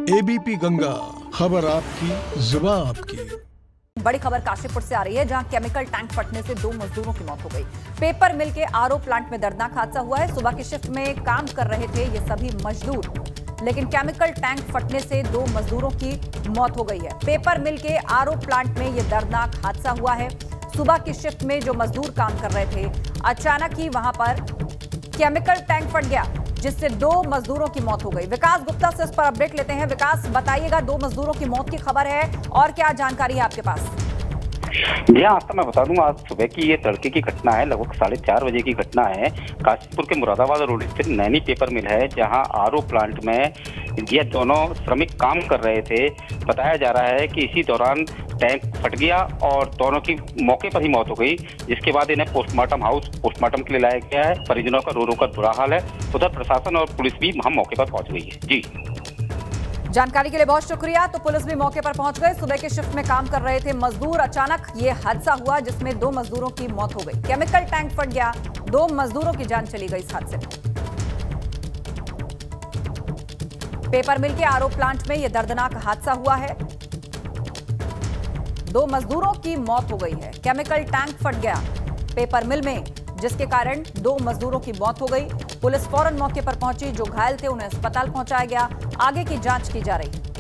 ABP Ganga, खबर आपकी, जुबान आपकी। बड़ी खबर काशीपुर से आ रही है, जहां केमिकल टैंक फटने से 2 मजदूरों की मौत हो गई। पेपर मिल के आरओ प्लांट में दर्दनाक हादसा हुआ है। सुबह की शिफ्ट में काम कर रहे थे ये सभी मजदूर, लेकिन केमिकल टैंक फटने से 2 मजदूरों की मौत हो गई है। पेपर मिल के आरओ प्लांट में ये दर्दनाक हादसा हुआ है। सुबह की शिफ्ट में जो मजदूर काम कर रहे थे, अचानक ही वहां पर केमिकल टैंक फट गया, जिससे 2 मजदूरों की मौत हो गई। विकास गुप्ता से इस पर अपडेट लेते हैं। विकास, बताइएगा, 2 मजदूरों की मौत की खबर है और क्या जानकारी है आपके पास? जी हाँ, मैं बता दूं, आज सुबह की ये तड़के की घटना है। लगभग 4:30 बजे की घटना है। काशीपुर के मुरादाबाद रोड स्थित नैनी पेपर मिल है, जहां आरओ प्लांट में ये दोनों श्रमिक काम कर रहे थे। बताया जा रहा है कि इसी दौरान टैंक फट गया और दोनों की मौके पर ही मौत हो गई, जिसके बाद इन्हें पोस्टमार्टम के लिए लाया गया है। परिजनों का रो रो कर बुरा हाल है। उधर प्रशासन और पुलिस भी वहां मौके पर पहुंच गई है। जी, जानकारी के लिए बहुत शुक्रिया। तो पुलिस भी मौके पर पहुंच गई। सुबह के शिफ्ट में काम कर रहे थे मजदूर, अचानक ये हादसा हुआ जिसमें 2 मजदूरों की मौत हो गई। केमिकल टैंक फट गया, 2 मजदूरों की जान चली गई इस हादसे में। पेपर मिल के आरओ प्लांट में यह दर्दनाक हादसा हुआ है। 2 मजदूरों की मौत हो गई है। केमिकल टैंक फट गया पेपर मिल में, जिसके कारण 2 मजदूरों की मौत हो गई। पुलिस फौरन मौके पर पहुंची। जो घायल थे उन्हें अस्पताल पहुंचाया गया। आगे की जांच की जा रही है।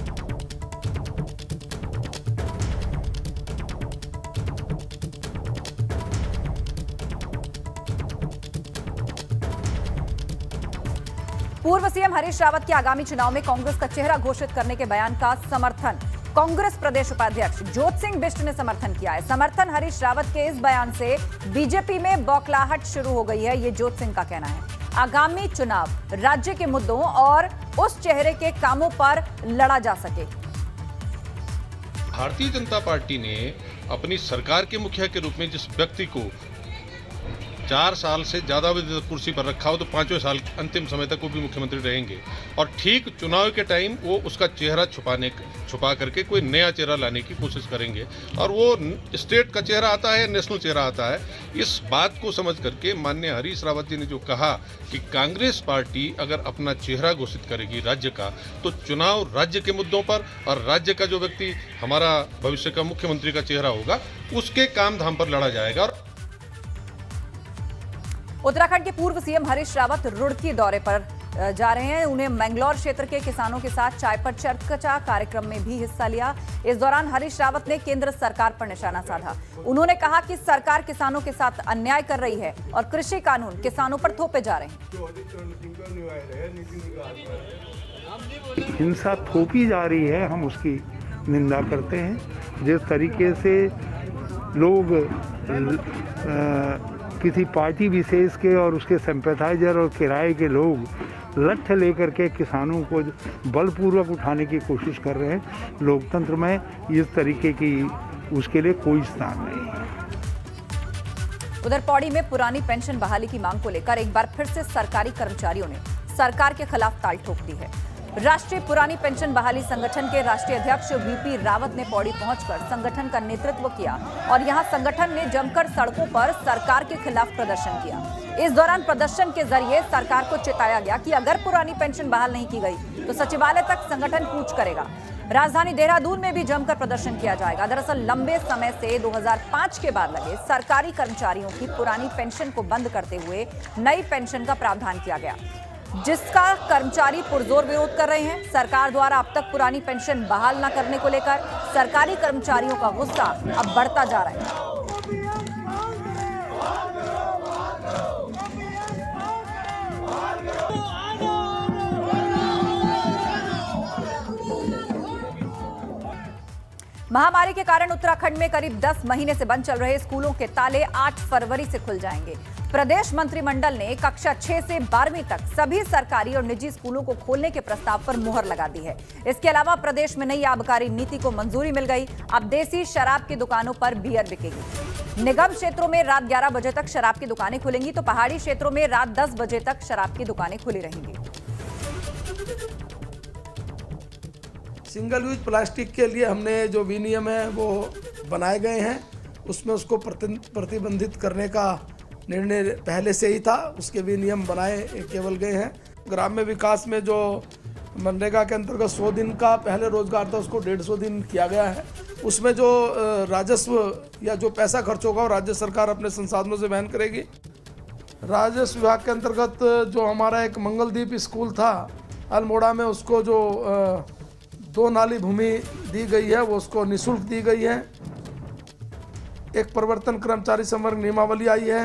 पूर्व सीएम हरीश रावत के आगामी चुनाव में कांग्रेस का चेहरा घोषित करने के बयान का समर्थन कांग्रेस प्रदेश उपाध्यक्ष ज्योत सिंह बिष्ट ने समर्थन किया है। समर्थन हरीश रावत के इस बयान से बीजेपी में बौखलाहट शुरू हो गई है, ये ज्योत सिंह का कहना है। आगामी चुनाव राज्य के मुद्दों और उस चेहरे के कामों पर लड़ा जा सके। भारतीय जनता पार्टी ने अपनी सरकार के मुखिया के रूप में जिस व्यक्ति को 4 साल से ज्यादा अवधि तक कुर्सी पर रखा हो, तो 5वें साल अंतिम समय तक वो भी मुख्यमंत्री रहेंगे। और ठीक चुनाव के टाइम वो उसका चेहरा छुपा करके कोई नया चेहरा लाने की कोशिश करेंगे। और वो स्टेट का चेहरा आता है, नेशनल चेहरा आता है। इस बात को समझ करके माननीय हरीश रावत जी ने जो कहा कि कांग्रेस पार्टी अगर अपना चेहरा घोषित करेगी राज्य का, तो चुनाव राज्य के मुद्दों पर और राज्य का जो व्यक्ति हमारा भविष्य का मुख्यमंत्री का चेहरा होगा, उसके काम धाम पर लड़ा जाएगा। उत्तराखंड के पूर्व सीएम हरीश रावत रुड़की दौरे पर जा रहे हैं। उन्हें मैंगलोर क्षेत्र के किसानों के साथ चाय पर चर्चा कार्यक्रम में भी हिस्सा लिया। इस दौरान हरीश रावत ने केंद्र सरकार पर निशाना साधा। उन्होंने कहा कि सरकार किसानों के साथ अन्याय कर रही है और कृषि कानून किसानों पर थोपे जा रहे हैं। हिंसा थोपी जा रही है, हम उसकी निंदा करते हैं। जिस तरीके से लोग किसी पार्टी विशेष के और उसके सिंपैथाइजर और किराए के लोग लठ लेकर के किसानों को बलपूर्वक उठाने की कोशिश कर रहे हैं, लोकतंत्र में इस तरीके की उसके लिए कोई स्थान नहीं है। उधर पौड़ी में पुरानी पेंशन बहाली की मांग को लेकर एक बार फिर से सरकारी कर्मचारियों ने सरकार के खिलाफ ताल ठोक दी है। राष्ट्रीय पुरानी पेंशन बहाली संगठन के राष्ट्रीय अध्यक्ष वीपी रावत ने पौड़ी पहुंचकर संगठन का नेतृत्व किया और यहां संगठन ने जमकर सड़कों पर सरकार के खिलाफ प्रदर्शन किया। इस दौरान प्रदर्शन के जरिए सरकार को चेताया गया कि अगर पुरानी पेंशन बहाल नहीं की गई तो सचिवालय तक संगठन कूच करेगा। राजधानी देहरादून में भी जमकर प्रदर्शन किया जाएगा। दरअसल लंबे समय से 2005 के बाद लगे सरकारी कर्मचारियों की पुरानी पेंशन को बंद करते हुए नई पेंशन का प्रावधान किया गया, जिसका कर्मचारी पुरजोर विरोध कर रहे हैं। सरकार द्वारा अब तक पुरानी पेंशन बहाल न करने को लेकर सरकारी कर्मचारियों का गुस्सा अब बढ़ता जा रहा है। महामारी के कारण उत्तराखंड में करीब 10 महीने से बंद चल रहे स्कूलों के ताले 8 फरवरी से खुल जाएंगे। प्रदेश मंत्रिमंडल ने कक्षा 6 से 12वीं तक सभी सरकारी और निजी स्कूलों को खोलने के प्रस्ताव पर मुहर लगा दी है। इसके अलावा प्रदेश में नई आबकारी नीति को मंजूरी मिल गई। अब देसी शराब की दुकानों पर बियर बिकेगी। निगम क्षेत्रों में रात 11 बजे तक शराब की दुकानें खुलेंगी, तो पहाड़ी क्षेत्रों में रात 10 बजे तक शराब की दुकानें खुली रहेंगी। सिंगल यूज प्लास्टिक के लिए हमने जो विनियम है वो बनाए गए हैं, उसमें उसको प्रतिबंधित करने का निर्णय पहले से ही था। उसके भी नियम बनाए केवल गए हैं। ग्राम्य विकास में जो मनरेगा के अंतर्गत 100 दिन का पहले रोजगार था, उसको 150 दिन किया गया है। उसमें जो राजस्व या जो पैसा खर्च होगा वो राज्य सरकार अपने संसाधनों से वहन करेगी। राजस्व विभाग के अंतर्गत जो हमारा एक मंगलदीप स्कूल था अल्मोड़ा में, उसको जो 2 नाली भूमि दी गई है वो उसको निःशुल्क दी गई है। एक परिवर्तन कर्मचारी संवर्ग नियमावली आई है।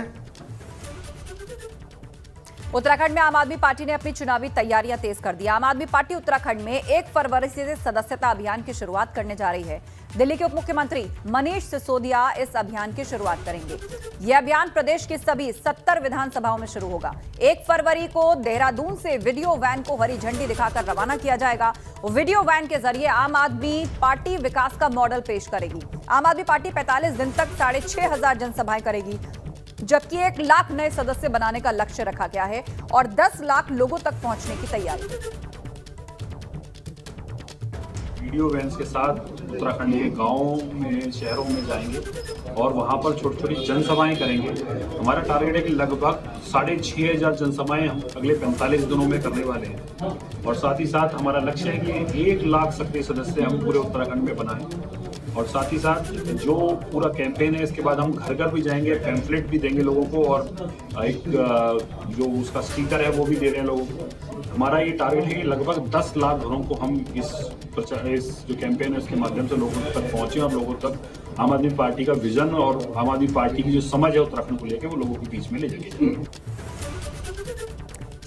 उत्तराखंड में आम आदमी पार्टी ने अपनी चुनावी तैयारियां तेज कर दी। आम आदमी पार्टी उत्तराखंड में 1 फरवरी से सदस्यता अभियान की शुरुआत करने जा रही है। दिल्ली के उप मुख्यमंत्री मनीष सिसोदिया इस अभियान की शुरुआत करेंगे। यह अभियान प्रदेश की सभी 70 विधानसभाओं में शुरू होगा। 1 फरवरी को देहरादून से वीडियो वैन को हरी झंडी दिखाकर रवाना किया जाएगा। वीडियो वैन के जरिए आम आदमी पार्टी विकास का मॉडल पेश करेगी। आम आदमी पार्टी 45 दिन तक 6,500 जनसभाएं करेगी, जबकि 1 लाख नए सदस्य बनाने का लक्ष्य रखा गया है और 10 लाख लोगों तक पहुंचने की तैयारी है। वीडियो वैन्स के साथ उत्तराखंड के गाँवों में, शहरों में जाएंगे और वहाँ पर छोटी छोटी जनसभाएं करेंगे। हमारा टारगेट है कि लगभग 6,500 जनसभाएं हम अगले 45 दिनों में करने वाले हैं और साथ ही साथ हमारा लक्ष्य है कि 1 लाख सक्रिय सदस्य हम पूरे उत्तराखंड में बनाएं। और साथ ही साथ जो पूरा कैंपेन है इसके बाद हम घर घर भी जाएंगे, पैम्फलेट भी देंगे लोगों को और एक जो उसका स्टिकर है वो भी दे रहे हैं लोगों को। हमारा ये टारगेट है कि लगभग 10 लाख घरों को हम इस जो कैंपेन है उसके माध्यम से लोगों तक पहुँचे और लोगों तक आम आदमी पार्टी का विजन और आम आदमी पार्टी की जो समझ है उत्तराखंड को लेकर वो लोगों के बीच में ले जाएंगे।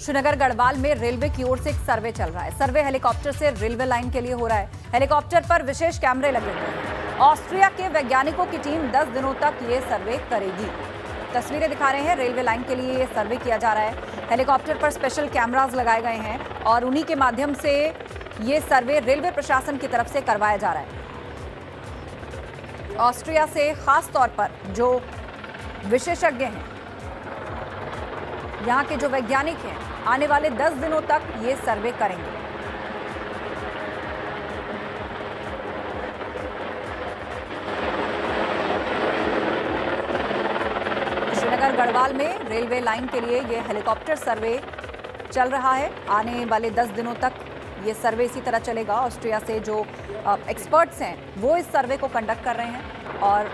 श्रीनगर गढ़वाल में रेलवे की ओर से एक सर्वे चल रहा है। सर्वे हेलीकॉप्टर से रेलवे लाइन के लिए हो रहा है। हेलीकॉप्टर पर विशेष कैमरे लगे हुए हैं। ऑस्ट्रिया के वैज्ञानिकों की टीम 10 दिनों तक ये सर्वे करेगी। तस्वीरें दिखा रहे हैं, रेलवे लाइन के लिए ये सर्वे किया जा रहा है। हेलीकॉप्टर पर स्पेशल कैमरास लगाए गए हैं और उन्हीं के माध्यम से ये सर्वे रेलवे प्रशासन की तरफ से करवाया जा रहा है। ऑस्ट्रिया से खास तौर पर जो विशेषज्ञ हैं, यहाँ के जो वैज्ञानिक हैं, आने वाले 10 दिनों तक ये सर्वे करेंगे। श्रीनगर गढ़वाल में रेलवे लाइन के लिए ये हेलीकॉप्टर सर्वे चल रहा है। आने वाले 10 दिनों तक ये सर्वे इसी तरह चलेगा। ऑस्ट्रिया से जो एक्सपर्ट्स हैं वो इस सर्वे को कंडक्ट कर रहे हैं और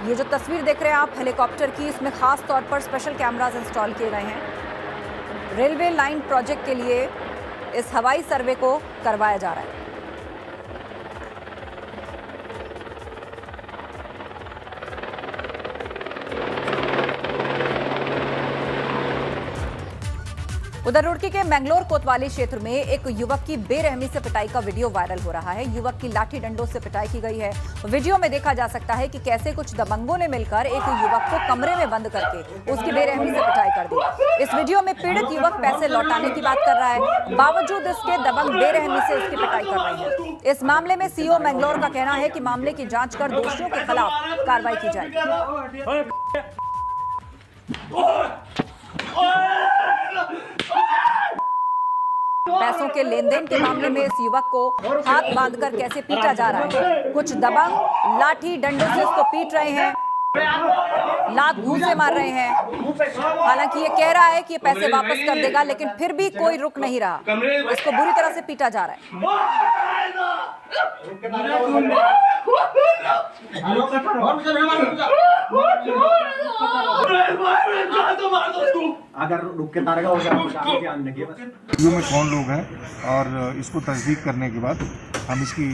ये जो तस्वीर देख रहे हैं आप हेलीकॉप्टर की, इसमें खास तौर पर स्पेशल कैमरास इंस्टॉल किए गए हैं। रेलवे लाइन प्रोजेक्ट के लिए इस हवाई सर्वे को करवाया जा रहा है। उधर रुड़की के मैंगलोर कोतवाली क्षेत्र में एक युवक की बेरहमी से पिटाई का वीडियो वायरल हो रहा है। युवक की लाठी डंडों से पिटाई की गई है। वीडियो में देखा जा सकता है कि कैसे कुछ दबंगों ने मिलकर एक युवक को कमरे में बंद करके उसकी बेरहमी से पिटाई कर दी। इस वीडियो में पीड़ित युवक पैसे लौटाने की बात कर रहा है, बावजूद इसके दबंग बेरहमी से उसकी पिटाई कर रहे हैं। इस मामले में सीओ मैंगलोर का कहना है कि मामले की जांच कर दोषियों के खिलाफ कार्रवाई की जाएगी। पैसों के लेन देन के मामले में इस युवक को हाथ बांधकर कैसे पीटा जा रहा है। कुछ दबंग लाठी डंडों से उसको पीट रहे हैं, लात घूंसे मार रहे हैं। हालांकि ये कह रहा है कि ये पैसे वापस कर देगा, लेकिन फिर भी कोई रुक नहीं रहा। इसको बुरी तरह से पीटा जा रहा है। अगर रुक के तारेगा में कौन लोग हैं और इसको तस्दीक करने के बाद हम इसकी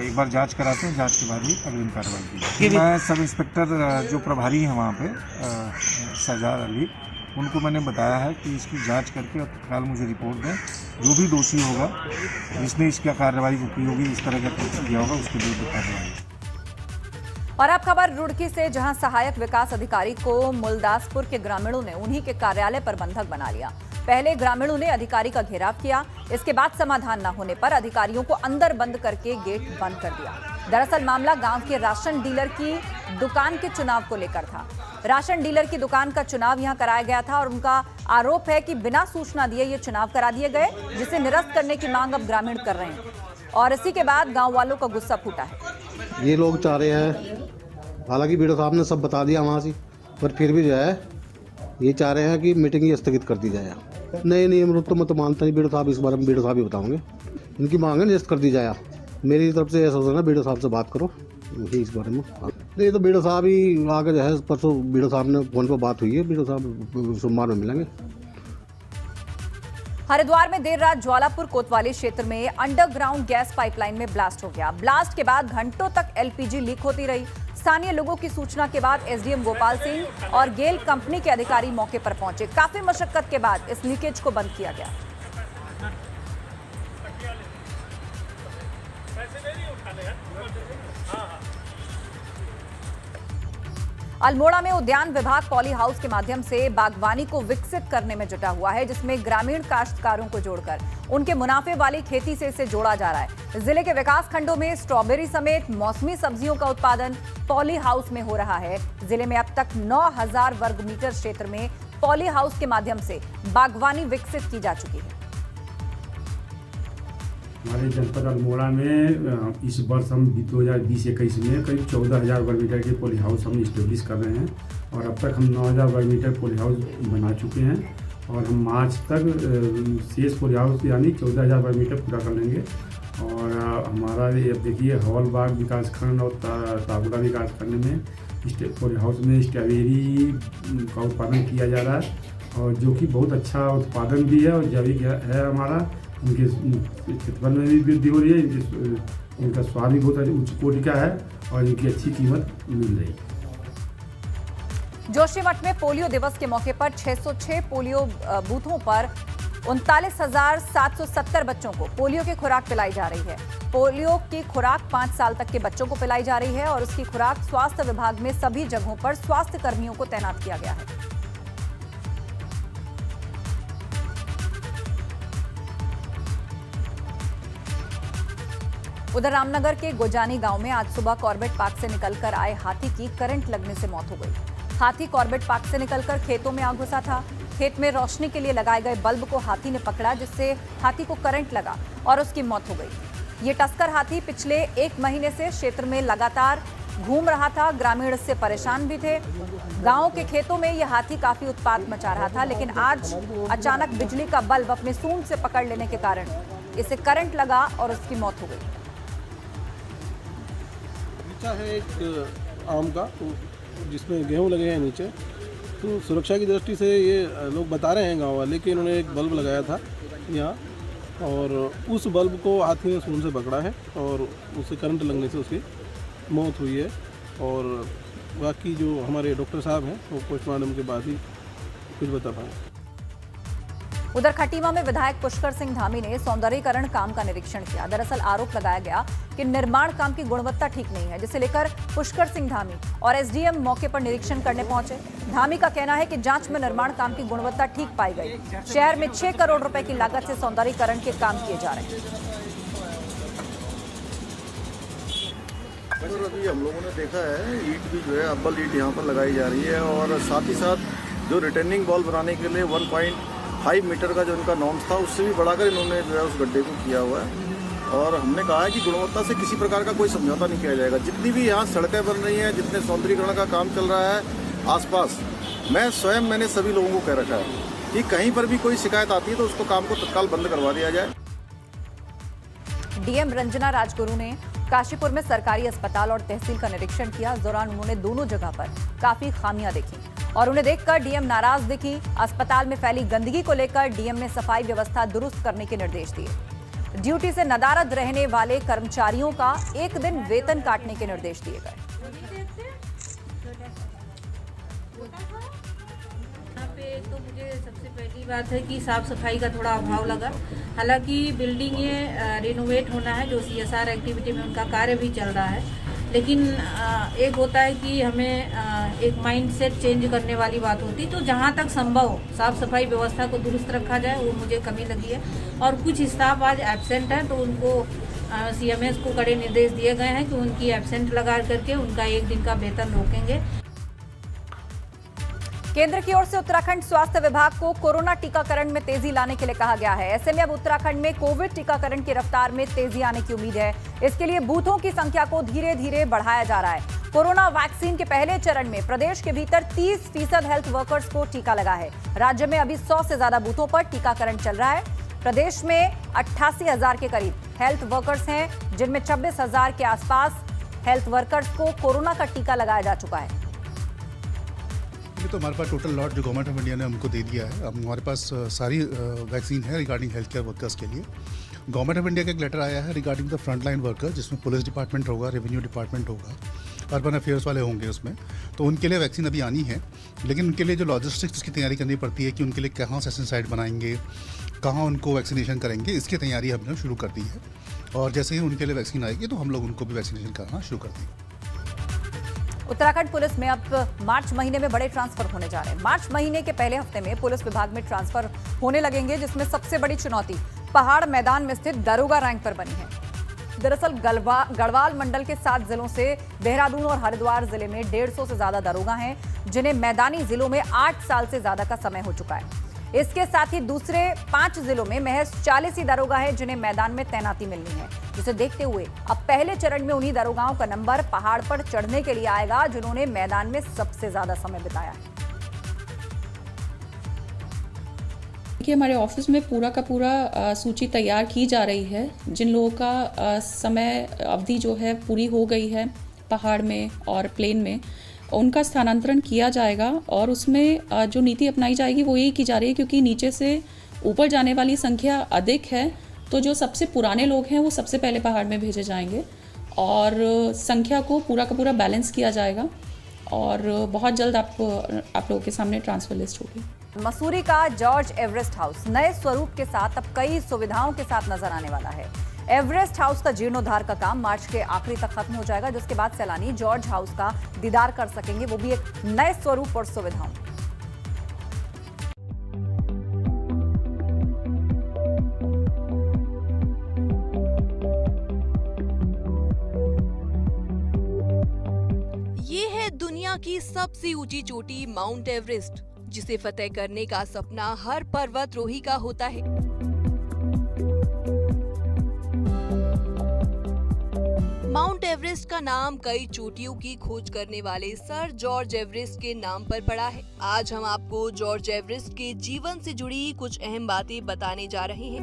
एक बार जांच कराते हैं। जांच के बाद ही अग्रिम कार्रवाई की। मैं सब इंस्पेक्टर जो प्रभारी हैं वहाँ पे सजार अली, उनको मैंने बताया है कि इसकी जांच करके और तत्काल मुझे रिपोर्ट दें। जो भी दोषी होगा, जिसने इसका कार्रवाई को की होगी, इस तरह का कृत्य किया होगा, उसके विरुद्ध कार्रवाई। और अब खबर रुड़की से, जहां सहायक विकास अधिकारी को मुलदासपुर के ग्रामीणों ने उन्हीं के कार्यालय पर बंधक बना लिया। पहले ग्रामीणों ने अधिकारी का घेराव किया, इसके बाद समाधान न होने पर अधिकारियों को अंदर बंद करके गेट बंद कर दिया। दरअसल मामला गांव के राशन डीलर की दुकान के चुनाव को लेकर था। राशन डीलर की दुकान का चुनाव यहां कराया गया था और उनका आरोप है कि बिना सूचना दिए ये चुनाव करा दिए गए, जिसे निरस्त करने की मांग अब ग्रामीण कर रहे हैं। और इसी के बाद गाँव वालों का गुस्सा फूटा है। ये लोग चाह रहे हैं, हालांकि बीडीओ साहब ने सब बता दिया वहाँ से, पर फिर भी जो है ये चाह रहे हैं कि मीटिंग ही स्थगित कर दी जाए। नहीं अमरुद तो मैं तो मानता नहीं, बीडो साहब इस बारे में बीडो साहब ही बताओगे। इनकी मांग है निरस्त कर दी जाए। मेरी तरफ से ऐसा होता है ना, बीडो साहब से बात करो यही इस बारे में। नहीं तो बीडो साहब ही आगे जो है, परसों बीडो साहब ने फोन पर बात हुई है, बीडो साहब सोमवार में मिलेंगे। हरिद्वार में देर रात ज्वालापुर कोतवाली क्षेत्र में अंडरग्राउंड गैस पाइपलाइन में ब्लास्ट हो गया। ब्लास्ट के बाद घंटों तक एलपीजी लीक होती रही। स्थानीय लोगों की सूचना के बाद एसडीएम गोपाल सिंह और गेल कंपनी के अधिकारी मौके पर पहुंचे। काफी मशक्कत के बाद इस लीकेज को बंद किया गया। अल्मोड़ा में उद्यान विभाग पॉली हाउस के माध्यम से बागवानी को विकसित करने में जुटा हुआ है, जिसमें ग्रामीण काश्तकारों को जोड़कर उनके मुनाफे वाली खेती से इसे जोड़ा जा रहा है। जिले के विकास खंडों में स्ट्रॉबेरी समेत मौसमी सब्जियों का उत्पादन पॉली हाउस में हो रहा है। जिले में अब तक 9000 वर्ग मीटर क्षेत्र में पॉली हाउस के माध्यम से बागवानी विकसित की जा चुकी है। हमारे जनपद अल्मोड़ा में इस वर्ष हम 2020-21 में करीब 14000 वर्ग मीटर के पॉली हाउस हम इस्टेब्लिश कर रहे हैं और अब तक हम 9000 वर्ग मीटर पॉली हाउस बना चुके हैं और हम मार्च तक शेष पॉली हाउस यानी 14000 वर्ग मीटर पूरा कर लेंगे। और हमारा ये देखिए हवलबाग विकासखंड और तागुड़ा विकासखंड में पॉली हाउस में स्ट्रॉबेरी का उत्पादन किया जा रहा है और जो कि बहुत अच्छा उत्पादन भी है और जैविक है हमारा। इनके क्षेत्रफल में भी वृद्धि हो रही है, इनका स्वाद भी बहुत उच्च कोटि का है और इनकी अच्छी कीमत मिल रही है। जोशीमठ में पोलियो दिवस के मौके पर 606 पोलियो बूथों पर 39,770 बच्चों को पोलियो की खुराक पिलाई जा रही है। पोलियो की खुराक 5 साल तक के बच्चों को पिलाई जा रही है और उसकी खुराक स्वास्थ्य विभाग में सभी जगहों पर स्वास्थ्य कर्मियों को तैनात किया गया है। उधर रामनगर के गोजानी गांव में आज सुबह कॉर्बेट पार्क से निकलकर आए हाथी की करंट लगने से मौत हो गई। हाथी कॉर्बेट पार्क से निकलकर खेतों में आ घुसा था। खेत में रोशनी के लिए लगाए गए बल्ब को हाथी ने पकड़ा, जिससे हाथी को करंट लगा और उसकी मौत हो गई। ये टस्कर हाथी पिछले 1 महीने से क्षेत्र में लगातार घूम रहा था। ग्रामीण इससे परेशान भी थे। गांव के खेतों में यह हाथी काफी उत्पात मचा रहा था, लेकिन आज अचानक बिजली का बल्ब अपने सूंड से पकड़ लेने के कारण इसे करंट लगा और उसकी मौत हो गई। है एक आम का जिसमें गेहूं लगे हैं नीचे, तो सुरक्षा की दृष्टि से ये लोग बता रहे हैं गांव वाले कि इन्होंने एक बल्ब लगाया था यहाँ और उस बल्ब को हाथी ने सूंड से पकड़ा है और उसे करंट लगने से उसकी मौत हुई है। और बाकी जो हमारे डॉक्टर साहब हैं वो पोस्टमार्टम के बाद ही कुछ बता पाए। उधर खटीमा में विधायक पुष्कर सिंह धामी ने सौंदर्यीकरण काम का निरीक्षण किया। दरअसल आरोप लगाया गया कि निर्माण काम की गुणवत्ता ठीक नहीं है, जिसे लेकर पुष्कर सिंह धामी और एसडीएम मौके पर निरीक्षण करने पहुंचे। धामी का कहना है कि जांच में निर्माण काम की गुणवत्ता ठीक पाई गई। शहर में 6 करोड़ रुपए की लागत से सौंदर्यीकरण के काम किए जा रहे हैं। अभी हम लोगों ने देखा है ईंट भी जो है अब्बल ईंट यहाँ पर लगाई जा रही है और साथ ही साथ जो रिटर्निंग वॉल बनाने के लिए 1.5 मीटर का जो इनका नॉर्म्स था उससे भी बढ़ाकर इन्होंने जो है उस गड्ढे को किया हुआ है। और हमने कहा है कि गुणवत्ता से किसी प्रकार का कोई समझौता नहीं किया जाएगा। जितनी भी यहाँ सड़कें बन रही हैं, जितने सौंदर्यीकरण का काम चल रहा है आसपास, मैंने सभी लोगों को कह रखा है कि कहीं पर भी कोई शिकायत आती है तो उसको काम को तत्काल बंद करवा दिया जाए। डीएम रंजना राजगुरु ने काशीपुर में सरकारी अस्पताल और तहसील का निरीक्षण किया। इस दौरान उन्होंने दोनों जगह पर काफी खामियां देखी और उन्हें देखकर डीएम नाराज दिखी। अस्पताल में फैली गंदगी को लेकर डीएम ने सफाई व्यवस्था दुरुस्त करने के निर्देश दिए। ड्यूटी से नदारद रहने वाले कर्मचारियों का 1 दिन वेतन काटने के निर्देश दिए गए। तो मुझे सबसे पहली बात है कि साफ सफाई का थोड़ा अभाव लगा। हालांकि बिल्डिंग ये रिनोवेट होना है, जो सीएसआर एक्टिविटी में उनका कार्य भी चल रहा है, लेकिन एक होता है कि हमें एक माइंडसेट चेंज करने वाली बात होती। तो जहां तक संभव हो साफ सफाई व्यवस्था को दुरुस्त रखा जाए, वो मुझे कमी लगी है। और कुछ स्टाफ आज एब्सेंट है तो उनको सीएमएस को कड़े निर्देश दिए गए हैं कि उनकी एब्सेंट लगा करके उनका 1 दिन का वेतन रोकेंगे। केंद्र की ओर से उत्तराखंड स्वास्थ्य विभाग को कोरोना टीकाकरण में तेजी लाने के लिए कहा गया है। ऐसे में अब उत्तराखंड में कोविड टीकाकरण की रफ्तार में तेजी आने की उम्मीद है। इसके लिए बूथों की संख्या को धीरे धीरे बढ़ाया जा रहा है। कोरोना वैक्सीन के पहले चरण में प्रदेश के भीतर 30% हेल्थ वर्कर्स को टीका लगा है। राज्य में अभी 100 से ज्यादा बूथों पर टीकाकरण चल रहा है। प्रदेश में 88,000 के करीब हेल्थ वर्कर्स हैं, जिनमें 26,000 के आसपास हेल्थ वर्कर्स को कोरोना का टीका लगाया जा चुका है। ये तो हमारे पास टोटल लॉट जो गवर्नमेंट ऑफ इंडिया ने हमको दे दिया है। अब हमारे पास सारी वैक्सीन है रिगार्डिंग हेल्थ केयर वर्कर्स के लिए। गवर्नमेंट ऑफ इंडिया का एक लेटर आया है regarding the front line worker, जिसमें पुलिस डिपार्टमेंट होगा, रेवेन्यू डिपार्टमेंट होगा, अर्बन अफेयर्स वाले होंगे उसमें। तो उनके लिए वैक्सीन अभी आनी है, लेकिन उनके लिए जो लॉजिस्टिक्स की तैयारी करनी पड़ती है कि उनके लिए कहाँ सेशन साइट बनाएंगे, कहाँ उनको वैक्सीनेशन करेंगे, इसकी तैयारी हमने शुरू कर दी है। और जैसे ही उनके लिए वैक्सीन आएगी तो हम लोग उनको भी वैक्सीनेशन कराना शुरू कर देंगे। उत्तराखंड पुलिस में अब मार्च महीने में बड़े ट्रांसफर होने जा रहे हैं। मार्च महीने के पहले हफ्ते में पुलिस विभाग में ट्रांसफर होने लगेंगे, जिसमें सबसे बड़ी चुनौती पहाड़ मैदान में स्थित दरोगा रैंक पर बनी है। दरअसल गढ़वाल मंडल के 7 जिलों से देहरादून और हरिद्वार जिले में 150 से ज्यादा दरोगा हैं, जिन्हें मैदानी जिलों में 8 साल से ज्यादा का समय हो चुका है। इसके साथ ही दूसरे 5 जिलों में महज 40 ही दरोगा है जिन्हें मैदान में तैनाती मिलनी है, जिसे देखते हुए अब पहले चरण में उन्हीं दरोगाओं का नंबर पहाड़ पर चढ़ने के लिए आएगा जिन्होंने मैदान में सबसे ज्यादा समय बिताया है। कि हमारे ऑफिस में पूरा का पूरा सूची तैयार की जा रही है। जिन लोगों का समय अवधि जो है पूरी हो गई है पहाड़ में और प्लेन में, उनका स्थानांतरण किया जाएगा। और उसमें जो नीति अपनाई जाएगी वो यही की जा रही है, क्योंकि नीचे से ऊपर जाने वाली संख्या अधिक है, तो जो सबसे पुराने लोग हैं वो सबसे पहले पहाड़ में भेजे जाएंगे और संख्या को पूरा का पूरा बैलेंस किया जाएगा। और बहुत जल्द आप लोगों के सामने ट्रांसफर लिस्ट होगी। मसूरी का जॉर्ज एवरेस्ट हाउस नए स्वरूप के साथ अब कई सुविधाओं के साथ नजर आने वाला है। एवरेस्ट हाउस का जीर्णोद्धार का काम मार्च के आखिरी तक खत्म हो जाएगा, जिसके बाद सैलानी जॉर्ज हाउस का दीदार कर सकेंगे, वो भी एक नए स्वरूप और सुविधाओं। ये है दुनिया की सबसे ऊंची चोटी माउंट एवरेस्ट, जिसे फतेह करने का सपना हर पर्वतरोही का होता है। माउंट एवरेस्ट का नाम कई चोटियों की खोज करने वाले सर जॉर्ज एवरेस्ट के नाम पर पड़ा है। आज हम आपको जॉर्ज एवरेस्ट के जीवन से जुड़ी कुछ अहम बातें बताने जा रहे हैं।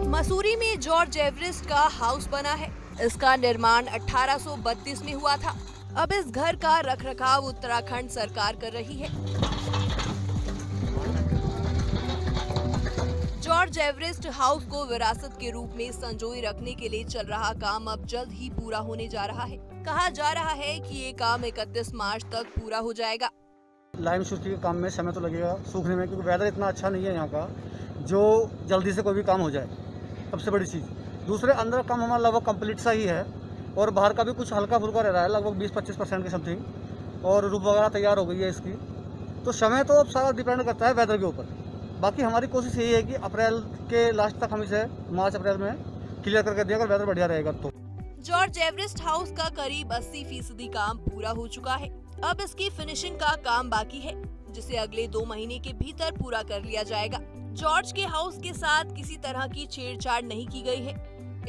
मसूरी में जॉर्ज एवरेस्ट का हाउस बना है। इसका निर्माण 1832 में हुआ था। अब इस घर का रखरखाव उत्तराखंड सरकार कर रही है। जॉर्ज एवरेस्ट हाउस को विरासत के रूप में संजोए रखने के लिए चल रहा काम अब जल्द ही पूरा होने जा रहा है। कहा जा रहा है कि ये काम 31 मार्च तक पूरा हो जाएगा। लाइम सूची के काम में समय तो लगेगा सूखने में, क्योंकि वेदर इतना अच्छा नहीं है यहाँ का जो जल्दी से कोई भी काम हो जाए, सबसे बड़ी चीज़। दूसरे अंदर काम हमारा लगभग कंप्लीट सा ही है और बाहर का भी कुछ हल्का फुल्का रह रहा है, लगभग 20-25% की समथिंग, और रूफ वगैरह तैयार हो गई है इसकी। तो समय तो अब सारा डिपेंड करता है वेदर के ऊपर। बाकी हमारी कोशिश यही है कि अप्रैल के लास्ट तक हम इसे मार्च अप्रैल में क्लियर करके दें, अगर वेदर बढ़िया रहेगा तो। जॉर्ज एवरेस्ट हाउस का करीब 80% काम पूरा हो चुका है। अब इसकी फिनिशिंग का काम बाकी है, जिसे अगले 2 महीने के भीतर पूरा कर लिया जाएगा। जॉर्ज के हाउस के साथ किसी तरह की छेड़छाड़ नहीं की गई है।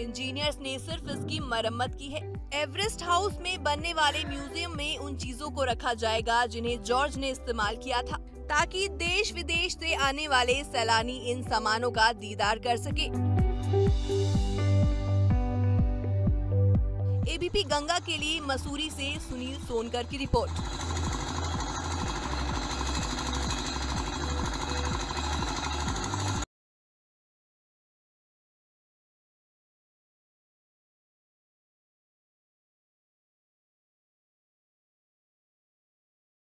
इंजीनियर्स ने सिर्फ इसकी मरम्मत की है। एवरेस्ट हाउस में बनने वाले म्यूजियम में उन चीजों को रखा जाएगा जिन्हें जॉर्ज ने इस्तेमाल किया था, ताकि देश विदेश से आने वाले सैलानी इन सामानों का दीदार कर सके। एबीपी गंगा के लिए मसूरी से सुनील सोनकर की रिपोर्ट।